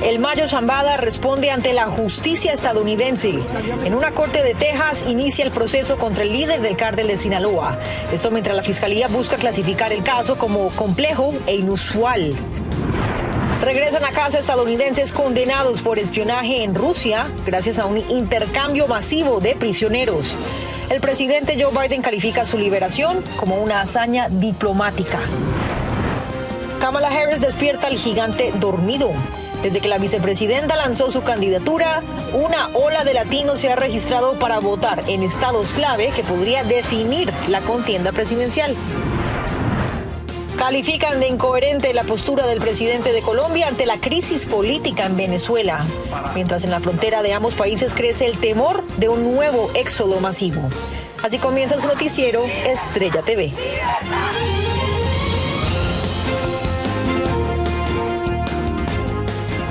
El Mayo Zambada responde ante la justicia estadounidense. En una corte de Texas inicia el proceso contra el líder del cártel de Sinaloa. Esto mientras la fiscalía busca clasificar el caso como complejo e inusual. Regresan a casa estadounidenses condenados por espionaje en Rusia gracias a un intercambio masivo de prisioneros. El presidente Joe Biden califica su liberación como una hazaña diplomática. Kamala Harris despierta al gigante dormido. Desde que la vicepresidenta lanzó su candidatura, una ola de latinos se ha registrado para votar en estados clave que podría definir la contienda presidencial. Califican de incoherente la postura del presidente de Colombia ante la crisis política en Venezuela, mientras en la frontera de ambos países crece el temor de un nuevo éxodo masivo. Así comienza su noticiero Estrella TV.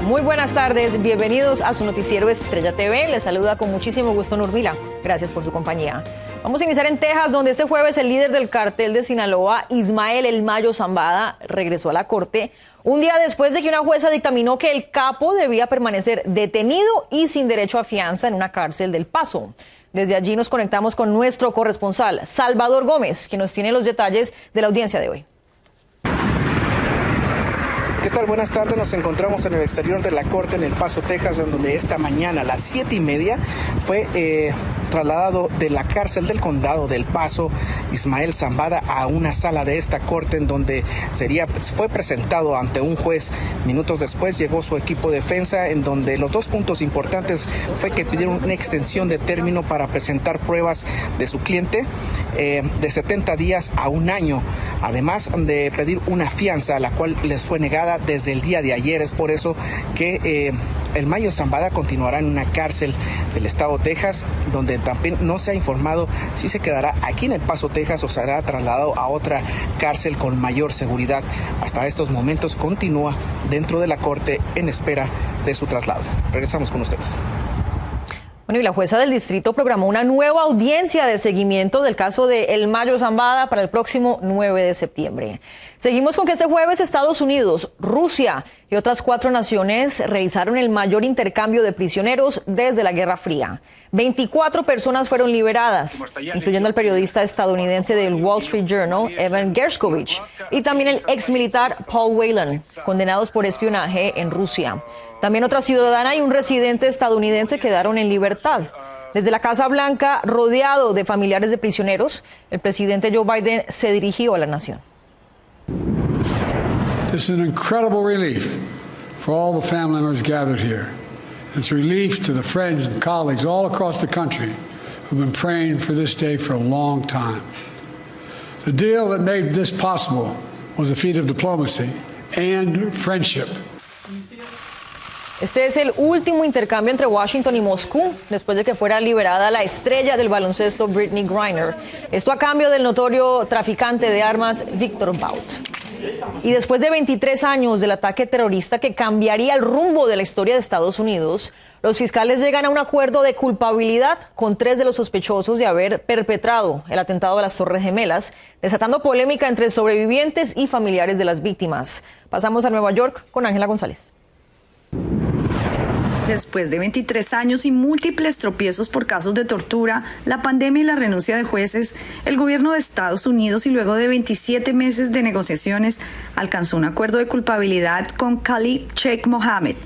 Muy buenas tardes, bienvenidos a su noticiero Estrella TV. Les saluda con muchísimo gusto Nurmila. Gracias por su compañía. Vamos a iniciar en Texas, donde este jueves el líder del cártel de Sinaloa, Ismael El Mayo Zambada, regresó a la corte un día después de que una jueza dictaminó que el capo debía permanecer detenido y sin derecho a fianza en una cárcel del Paso. Desde allí nos conectamos con nuestro corresponsal, Salvador Gómez, que nos tiene los detalles de la audiencia de hoy. ¿Qué tal? Buenas tardes. Nos encontramos en el exterior de la corte en El Paso, Texas, en donde esta mañana a las 7:30 fue trasladado de la cárcel del condado del Paso Ismael Zambada a una sala de esta corte en donde fue presentado ante un juez. Minutos después llegó su equipo de defensa, en donde los dos puntos importantes fue que pidieron una extensión de término para presentar pruebas de su cliente de 70 días a un año, además de pedir una fianza, la cual les fue negada desde el día de ayer. Es por eso que el Mayo Zambada continuará en una cárcel del estado de Texas, donde también no se ha informado si se quedará aquí en El Paso, Texas, o será trasladado a otra cárcel con mayor seguridad. Hasta estos momentos continúa dentro de la corte en espera de su traslado. Regresamos con ustedes. Bueno, y la jueza del distrito programó una nueva audiencia de seguimiento del caso de El Mayo Zambada para el próximo 9 de septiembre. Seguimos con que este jueves Estados Unidos, Rusia y otras 4 naciones realizaron el mayor intercambio de prisioneros desde la Guerra Fría. 24 personas fueron liberadas, incluyendo al periodista estadounidense del Wall Street Journal, Evan Gershkovich, y también el exmilitar Paul Whelan, condenados por espionaje en Rusia. También otra ciudadana y un residente estadounidense quedaron en libertad. Desde la Casa Blanca, rodeado de familiares de prisioneros, el presidente Joe Biden se dirigió a la nación. This is an incredible relief for all the family members gathered here. It's a relief to the friends and colleagues all across the country who've been praying for this day for a long time. The deal that made this possible was a feat of diplomacy and friendship. Este es el último intercambio entre Washington y Moscú después de que fuera liberada la estrella del baloncesto Brittney Griner. Esto a cambio del notorio traficante de armas Victor Bout. Y después de 23 años del ataque terrorista que cambiaría el rumbo de la historia de Estados Unidos, los fiscales llegan a un acuerdo de culpabilidad con 3 de los sospechosos de haber perpetrado el atentado a las Torres Gemelas, desatando polémica entre sobrevivientes y familiares de las víctimas. Pasamos a Nueva York con Ángela González. Después de 23 años y múltiples tropiezos por casos de tortura, la pandemia y la renuncia de jueces, el gobierno de Estados Unidos, y luego de 27 meses de negociaciones, alcanzó un acuerdo de culpabilidad con Khalid Sheikh Mohammed,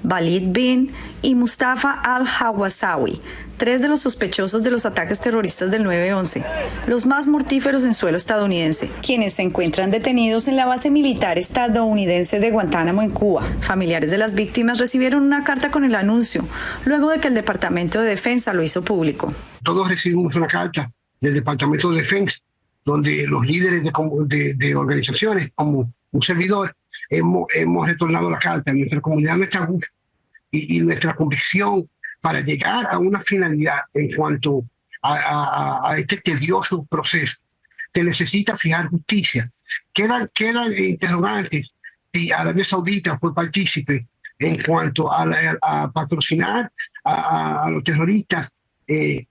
Walid bin y Mustafa al-Hawasawi, 3 de los sospechosos de los ataques terroristas del 9/11, los más mortíferos en suelo estadounidense, quienes se encuentran detenidos en la base militar estadounidense de Guantánamo en Cuba. Familiares de las víctimas recibieron una carta con el anuncio, luego de que el Departamento de Defensa lo hizo público. Todos recibimos una carta del Departamento de Defensa, donde los líderes de organizaciones, como un servidor, hemos retornado la carta. Nuestra comunidad, nuestra lucha y nuestra convicción para llegar a una finalidad en cuanto a este tedioso proceso. Se necesita fijar justicia. Quedan interrogantes si Arabia Saudita fue partícipe en cuanto a patrocinar a los terroristas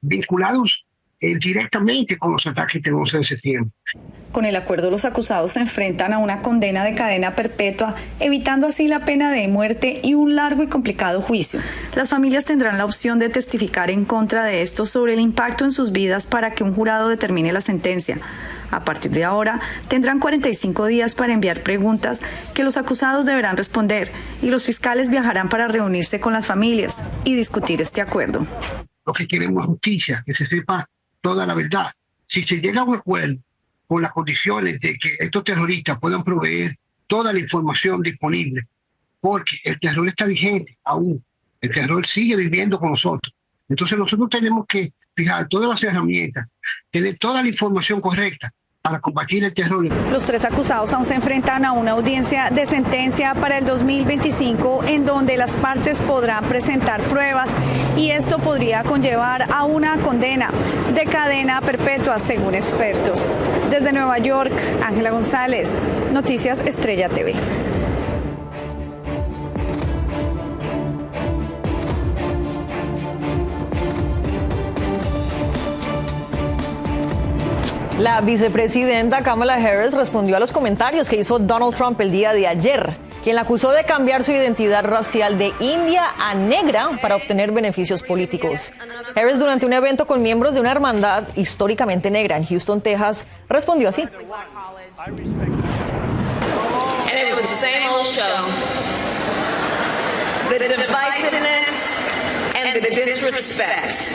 vinculados directamente con los ataques del 11 de septiembre. Con el acuerdo, los acusados se enfrentan a una condena de cadena perpetua, evitando así la pena de muerte y un largo y complicado juicio. Las familias tendrán la opción de testificar en contra de esto sobre el impacto en sus vidas para que un jurado determine la sentencia. A partir de ahora, tendrán 45 días para enviar preguntas que los acusados deberán responder y los fiscales viajarán para reunirse con las familias y discutir este acuerdo. Lo que queremos es justicia, que se sepa toda la verdad. Si se llega a un acuerdo con las condiciones de que estos terroristas puedan proveer toda la información disponible, porque el terror está vigente aún, el terror sigue viviendo con nosotros. Entonces nosotros tenemos que fijar todas las herramientas, tener toda la información correcta para combatir el terror. Los 3 acusados aún se enfrentan a una audiencia de sentencia para el 2025 en donde las partes podrán presentar pruebas y esto podría conllevar a una condena de cadena perpetua según expertos. Desde Nueva York, Ángela González, Noticias Estrella TV. La vicepresidenta Kamala Harris respondió a los comentarios que hizo Donald Trump el día de ayer, quien la acusó de cambiar su identidad racial de india a negra para obtener beneficios políticos. Harris, durante un evento con miembros de una hermandad históricamente negra en Houston, Texas, respondió así. And it was the same old show. The divisiveness and the disrespect.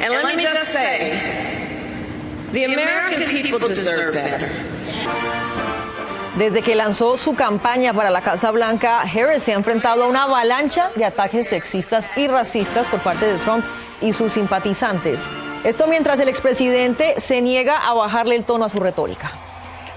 And let me just say, the American people deserve better. Desde que lanzó su campaña para la Casa Blanca, Harris se ha enfrentado a una avalancha de ataques sexistas y racistas por parte de Trump y sus simpatizantes. Esto mientras el expresidente se niega a bajarle el tono a su retórica.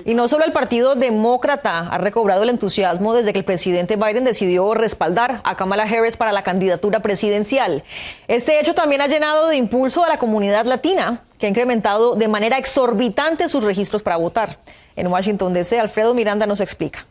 Y no solo el Partido Demócrata ha recobrado el entusiasmo desde que el presidente Biden decidió respaldar a Kamala Harris para la candidatura presidencial. Este hecho también ha llenado de impulso a la comunidad latina, que ha incrementado de manera exorbitante sus registros para votar. En Washington, D.C., Alfredo Miranda nos explica.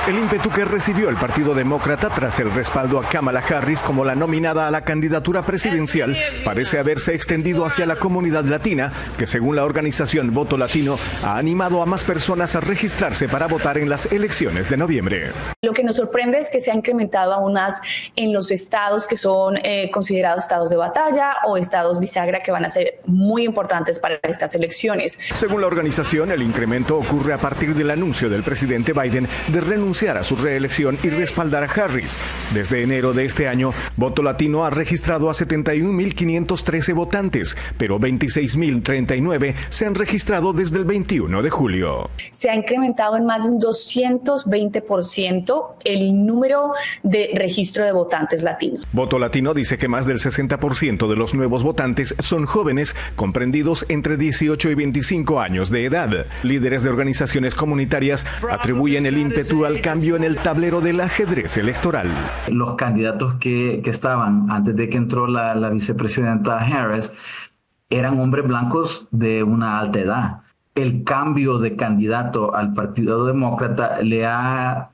El ímpetu que recibió el Partido Demócrata tras el respaldo a Kamala Harris como la nominada a la candidatura presidencial parece haberse extendido hacia la comunidad latina, que según la organización Voto Latino ha animado a más personas a registrarse para votar en las elecciones de noviembre. Lo que nos sorprende es que se ha incrementado aún más en los estados que son considerados estados de batalla o estados bisagra, que van a ser muy importantes para estas elecciones. Según la organización, el incremento ocurre a partir del anuncio del presidente Biden de renunciar a su reelección y respaldar a Harris. Desde enero de este año, Voto Latino ha registrado a 71.513 votantes, pero 26.039 se han registrado desde el 21 de julio. Se ha incrementado en más de un 220% el número de registro de votantes latinos. Voto Latino dice que más del 60% de los nuevos votantes son jóvenes, comprendidos entre 18 y 25 años de edad. Líderes de organizaciones comunitarias atribuyen el ímpetu al cambio en el tablero del ajedrez electoral. Los candidatos que estaban antes de que entró la vicepresidenta Harris eran hombres blancos de una alta edad. El cambio de candidato al Partido Demócrata le ha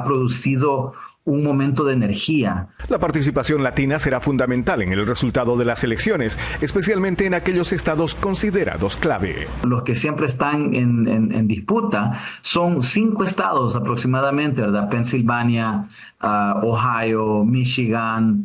producido un momento de energía. La participación latina será fundamental en el resultado de las elecciones, especialmente en aquellos estados considerados clave. Los que siempre están en disputa son 5 estados aproximadamente, ¿verdad? Pensilvania, Ohio, Michigan,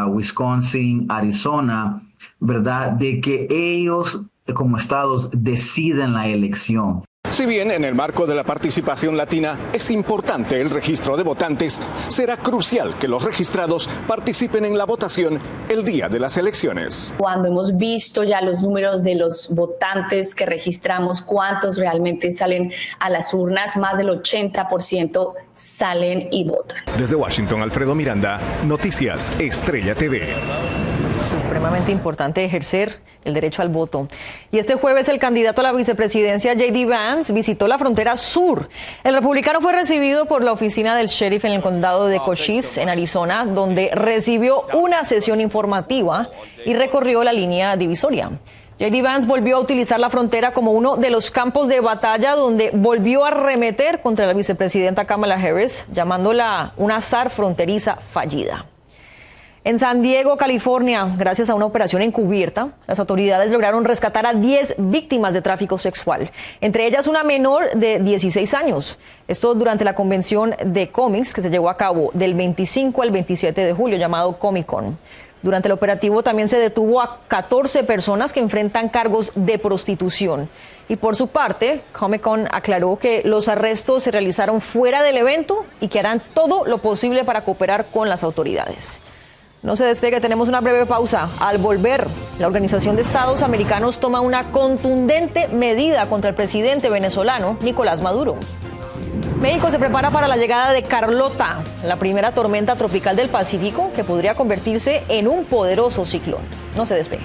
Wisconsin, Arizona, ¿verdad? De que ellos como estados deciden la elección. Si bien en el marco de la participación latina es importante el registro de votantes, será crucial que los registrados participen en la votación el día de las elecciones. Cuando hemos visto ya los números de los votantes que registramos, cuántos realmente salen a las urnas, más del 80% salen y votan. Desde Washington, Alfredo Miranda, Noticias Estrella TV. Supremamente importante ejercer el derecho al voto. Y este jueves el candidato a la vicepresidencia, J.D. Vance, visitó la frontera sur. El republicano fue recibido por la oficina del sheriff en el condado de Cochise, en Arizona, donde recibió una sesión informativa y recorrió la línea divisoria. J.D. Vance volvió a utilizar la frontera como uno de los campos de batalla donde volvió a arremeter contra la vicepresidenta Kamala Harris, llamándola una zar fronteriza fallida. En San Diego, California, gracias a una operación encubierta, las autoridades lograron rescatar a 10 víctimas de tráfico sexual, entre ellas una menor de 16 años. Esto durante la convención de cómics que se llevó a cabo del 25 al 27 de julio, llamado Comic Con. Durante el operativo también se detuvo a 14 personas que enfrentan cargos de prostitución. Y por su parte, Comic Con aclaró que los arrestos se realizaron fuera del evento y que harán todo lo posible para cooperar con las autoridades. No se despegue, tenemos una breve pausa. Al volver, la Organización de Estados Americanos toma una contundente medida contra el presidente venezolano Nicolás Maduro. México se prepara para la llegada de Carlota, la primera tormenta tropical del Pacífico que podría convertirse en un poderoso ciclón. No se despegue.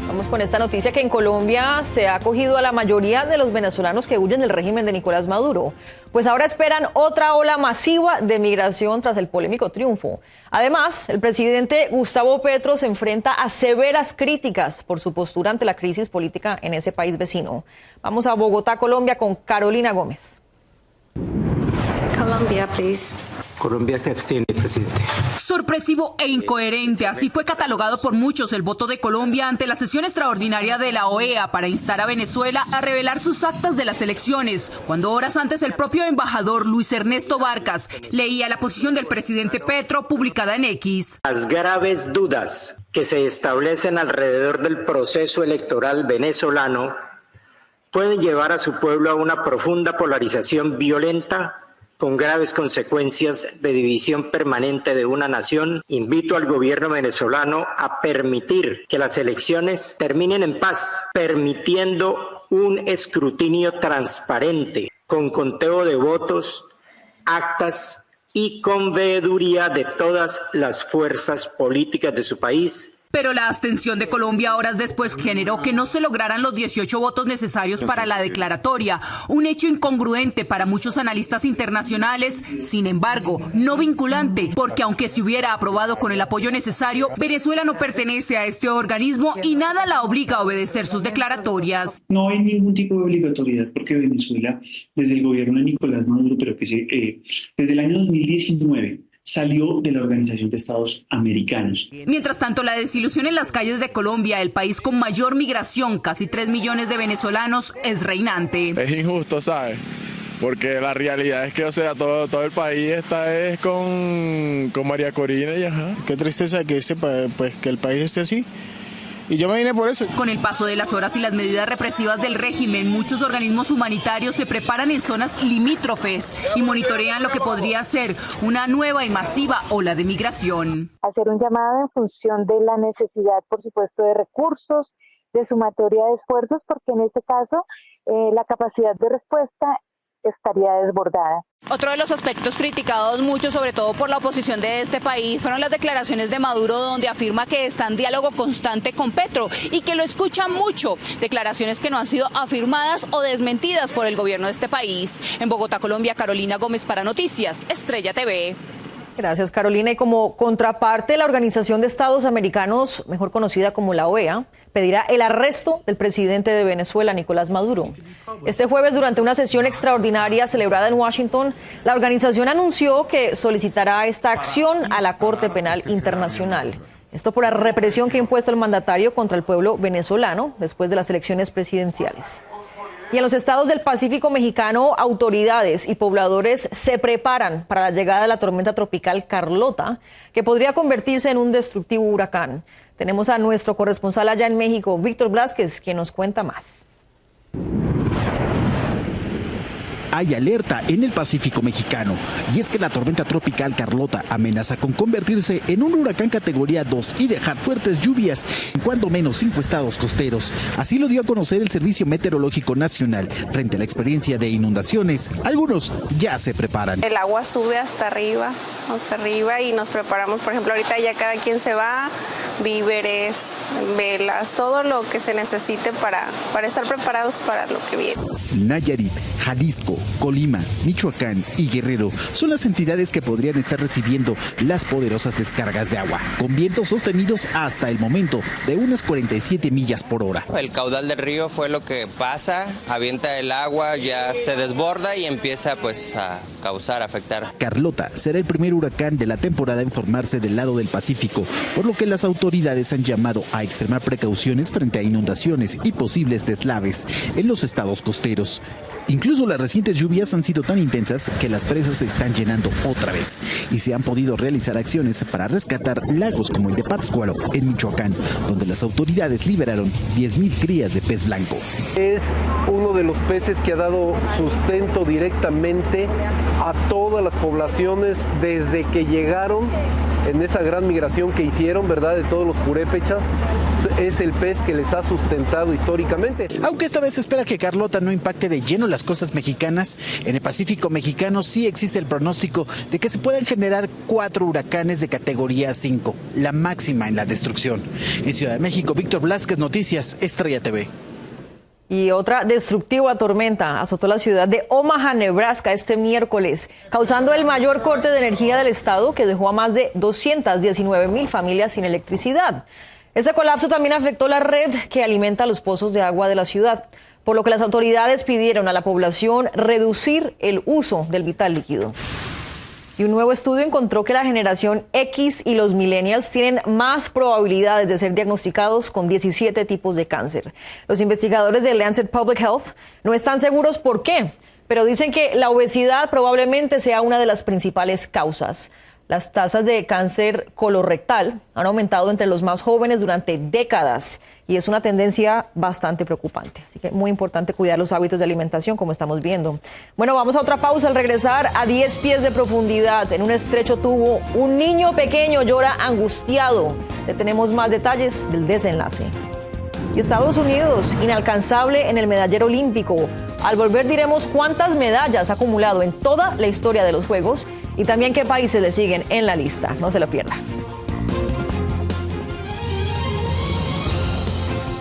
Vamos con esta noticia que en Colombia se ha acogido a la mayoría de los venezolanos que huyen del régimen de Nicolás Maduro. Pues ahora esperan otra ola masiva de migración tras el polémico triunfo. Además, el presidente Gustavo Petro se enfrenta a severas críticas por su postura ante la crisis política en ese país vecino. Vamos a Bogotá, Colombia, con Carolina Gómez. Colombia, please. Colombia se abstiene, presidente. Sorpresivo e incoherente, así fue catalogado por muchos el voto de Colombia ante la sesión extraordinaria de la OEA para instar a Venezuela a revelar sus actas de las elecciones, cuando horas antes el propio embajador Luis Ernesto Vargas leía la posición del presidente Petro publicada en X. Las graves dudas que se establecen alrededor del proceso electoral venezolano pueden llevar a su pueblo a una profunda polarización violenta con graves consecuencias de división permanente de una nación. Invito al gobierno venezolano a permitir que las elecciones terminen en paz, permitiendo un escrutinio transparente, con conteo de votos, actas y con veeduría de todas las fuerzas políticas de su país. Pero la abstención de Colombia horas después generó que no se lograran los 18 votos necesarios para la declaratoria, un hecho incongruente para muchos analistas internacionales, sin embargo, no vinculante, porque aunque se hubiera aprobado con el apoyo necesario, Venezuela no pertenece a este organismo y nada la obliga a obedecer sus declaratorias. No hay ningún tipo de obligatoriedad porque Venezuela, desde el gobierno de Nicolás Maduro, pero que desde el año 2019, salió de la Organización de Estados Americanos. Mientras tanto, la desilusión en las calles de Colombia, el país con mayor migración, casi 3 millones de venezolanos, es reinante. Es injusto, ¿sabes? Porque la realidad es que, o sea, todo el país está es con María Corina y ajá. Qué tristeza que que el país esté así. Y yo me vine por eso. Con el paso de las horas y las medidas represivas del régimen, muchos organismos humanitarios se preparan en zonas limítrofes y monitorean lo que podría ser una nueva y masiva ola de migración. Hacer un llamado en función de la necesidad, por supuesto, de recursos, de sumatoria de esfuerzos, porque en este caso la capacidad de respuesta estaría desbordada. Otro de los aspectos criticados mucho, sobre todo por la oposición de este país, fueron las declaraciones de Maduro, donde afirma que está en diálogo constante con Petro y que lo escucha mucho. Declaraciones que no han sido afirmadas o desmentidas por el gobierno de este país. En Bogotá, Colombia, Carolina Gómez para Noticias, Estrella TV. Gracias, Carolina. Y como contraparte, la Organización de Estados Americanos, mejor conocida como la OEA, pedirá el arresto del presidente de Venezuela, Nicolás Maduro. Este jueves, durante una sesión extraordinaria celebrada en Washington, la organización anunció que solicitará esta acción a la Corte Penal Internacional. Esto por la represión que ha impuesto el mandatario contra el pueblo venezolano después de las elecciones presidenciales. Y en los estados del Pacífico mexicano, autoridades y pobladores se preparan para la llegada de la tormenta tropical Carlota, que podría convertirse en un destructivo huracán. Tenemos a nuestro corresponsal allá en México, Víctor Blázquez, quien nos cuenta más. Hay alerta en el Pacífico mexicano, y es que la tormenta tropical Carlota amenaza con convertirse en un huracán categoría 2 y dejar fuertes lluvias en cuando menos 5 estados costeros. Así lo dio a conocer el Servicio Meteorológico Nacional. Frente a la experiencia de inundaciones, algunos ya se preparan. El agua sube hasta arriba y nos preparamos. Por ejemplo, ahorita ya cada quien se va, víveres, velas, todo lo que se necesite para estar preparados para lo que viene. Nayarit, Jalisco, Colima, Michoacán y Guerrero son las entidades que podrían estar recibiendo las poderosas descargas de agua, con vientos sostenidos hasta el momento de unas 47 millas por hora. El caudal del río fue lo que pasa, avienta el agua, ya se desborda y empieza pues a causar, afectar. Carlota será el primer huracán de la temporada en formarse del lado del Pacífico, por lo que las autoridades han llamado a extremar precauciones frente a inundaciones y posibles deslaves en los estados costeros. Incluso las recientes lluvias han sido tan intensas que las presas se están llenando otra vez y se han podido realizar acciones para rescatar lagos como el de Pátzcuaro en Michoacán, donde las autoridades liberaron 10,000 crías de pez blanco. Es uno de los peces que ha dado sustento directamente a todas las poblaciones desde que llegaron en esa gran migración que hicieron, ¿verdad?, de todos los purépechas. Es el pez que les ha sustentado históricamente. Aunque esta vez se espera que Carlota no impacte de lleno las costas mexicanas, en el Pacífico mexicano sí existe el pronóstico de que se puedan generar 4 huracanes de categoría 5, la máxima en la destrucción. En Ciudad de México, Víctor Blasquez, Noticias, Estrella TV. Y otra destructiva tormenta azotó la ciudad de Omaha, Nebraska, este miércoles, causando el mayor corte de energía del estado, que dejó a más de 219,000 familias sin electricidad. Este colapso también afectó la red que alimenta los pozos de agua de la ciudad, por lo que las autoridades pidieron a la población reducir el uso del vital líquido. Y un nuevo estudio encontró que la generación X y los millennials tienen más probabilidades de ser diagnosticados con 17 tipos de cáncer. Los investigadores de Lancet Public Health no están seguros por qué, pero dicen que la obesidad probablemente sea una de las principales causas. Las tasas de cáncer colorectal han aumentado entre los más jóvenes durante décadas y es una tendencia bastante preocupante. Así que muy importante cuidar los hábitos de alimentación, como estamos viendo. Bueno, vamos a otra pausa. Al regresar, a 10 pies de profundidad, en un estrecho tubo, un niño pequeño llora angustiado. Le tenemos más detalles del desenlace. Y Estados Unidos, inalcanzable en el medallero olímpico. Al volver diremos cuántas medallas ha acumulado en toda la historia de los Juegos y también qué países le siguen en la lista. No se lo pierda.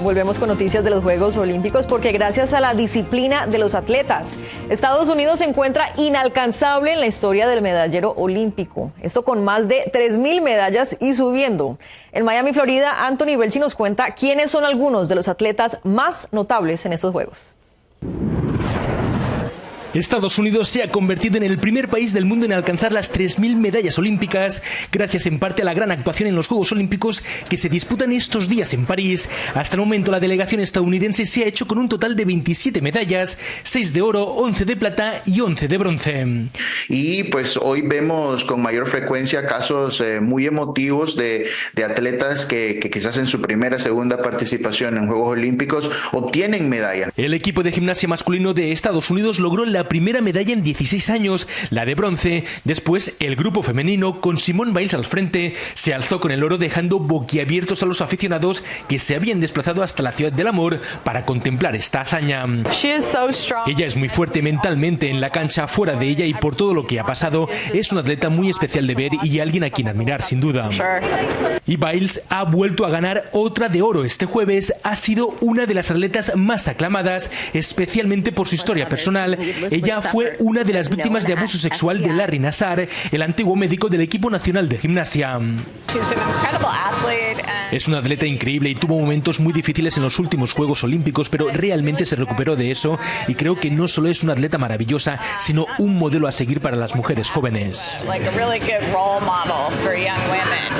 Volvemos con noticias de los Juegos Olímpicos porque gracias a la disciplina de los atletas, Estados Unidos se encuentra inalcanzable en la historia del medallero olímpico. Esto con más de 3,000 medallas y subiendo. En Miami, Florida, Anthony Belchi nos cuenta quiénes son algunos de los atletas más notables en estos Juegos. Estados Unidos se ha convertido en el primer país del mundo en alcanzar las 3,000 medallas olímpicas, gracias en parte a la gran actuación en los Juegos Olímpicos que se disputan estos días en París. Hasta el momento la delegación estadounidense se ha hecho con un total de 27 medallas, 6 de oro, 11 de plata y 11 de bronce. Y pues hoy vemos con mayor frecuencia casos muy emotivos de atletas que quizás en su primera, segunda participación en Juegos Olímpicos obtienen medalla. El equipo de gimnasia masculino de Estados Unidos logró la primera medalla en 16 años, la de bronce. Después, el grupo femenino, con Simone Biles al frente, se alzó con el oro, dejando boquiabiertos a los aficionados que se habían desplazado hasta la Ciudad del Amor para contemplar esta hazaña. Ella es muy fuerte mentalmente en la cancha, fuera de ella, y por todo lo que ha pasado, es una atleta muy especial de ver y alguien a quien admirar, sin duda. Y Biles ha vuelto a ganar otra de oro este jueves. Ha sido una de las atletas más aclamadas, especialmente por su historia personal. Ella fue una de las víctimas de abuso sexual de Larry Nassar, el antiguo médico del equipo nacional de gimnasia. Es una atleta increíble y tuvo momentos muy difíciles en los últimos Juegos Olímpicos, pero realmente se recuperó de eso y creo que no solo es una atleta maravillosa, sino un modelo a seguir para las mujeres jóvenes.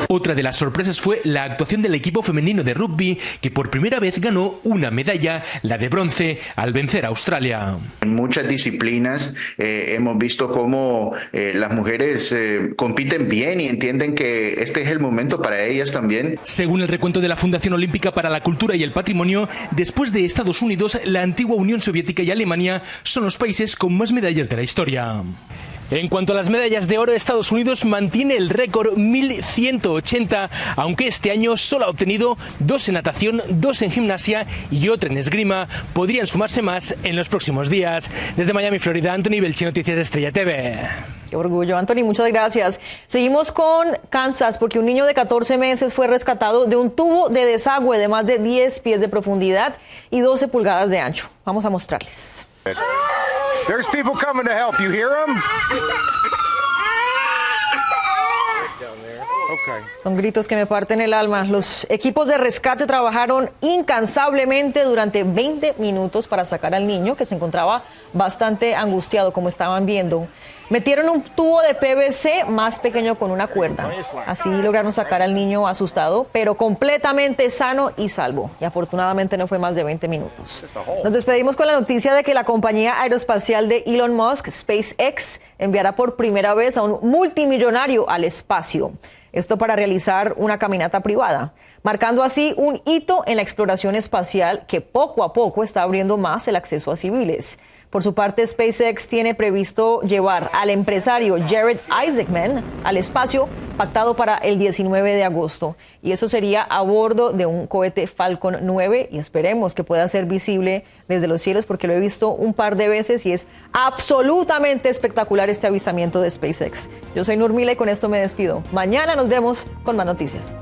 Otra de las sorpresas fue la actuación del equipo femenino de rugby, que por primera vez ganó una medalla, la de bronce, al vencer a Australia. En muchas disciplinas hemos visto cómo las mujeres compiten bien y entienden que este es el momento para ellas también. Según el recuento de la Fundación Olímpica para la Cultura y el Patrimonio, después de Estados Unidos, la antigua Unión Soviética y Alemania son los países con más medallas de la historia. En cuanto a las medallas de oro, Estados Unidos mantiene el récord 1.180, aunque este año solo ha obtenido 2 en natación, 2 en gimnasia y otra en esgrima. Podrían sumarse más en los próximos días. Desde Miami, Florida, Anthony Belchi, Noticias Estrella TV. Qué orgullo, Anthony, muchas gracias. Seguimos con Kansas porque un niño de 14 meses fue rescatado de un tubo de desagüe de más de 10 pies de profundidad y 12 pulgadas de ancho. Vamos a mostrarles. There's people coming to help. You hear them? Okay. Son gritos que me parten el alma. Los equipos de rescate trabajaron incansablemente durante 20 minutos para sacar al niño, que se encontraba bastante angustiado, como estaban viendo. Metieron un tubo de PVC más pequeño con una cuerda. Así lograron sacar al niño asustado, pero completamente sano y salvo. Y afortunadamente no fue más de 20 minutos. Nos despedimos con la noticia de que la compañía aeroespacial de Elon Musk, SpaceX, enviará por primera vez a un multimillonario al espacio. Esto para realizar una caminata privada, marcando así un hito en la exploración espacial que poco a poco está abriendo más el acceso a civiles. Por su parte, SpaceX tiene previsto llevar al empresario Jared Isaacman al espacio pactado para el 19 de agosto. Y eso sería a bordo de un cohete Falcon 9 y esperemos que pueda ser visible desde los cielos porque lo he visto un par de veces y es absolutamente espectacular este avistamiento de SpaceX. Yo soy Nurmila y con esto me despido. Mañana nos vemos con más noticias.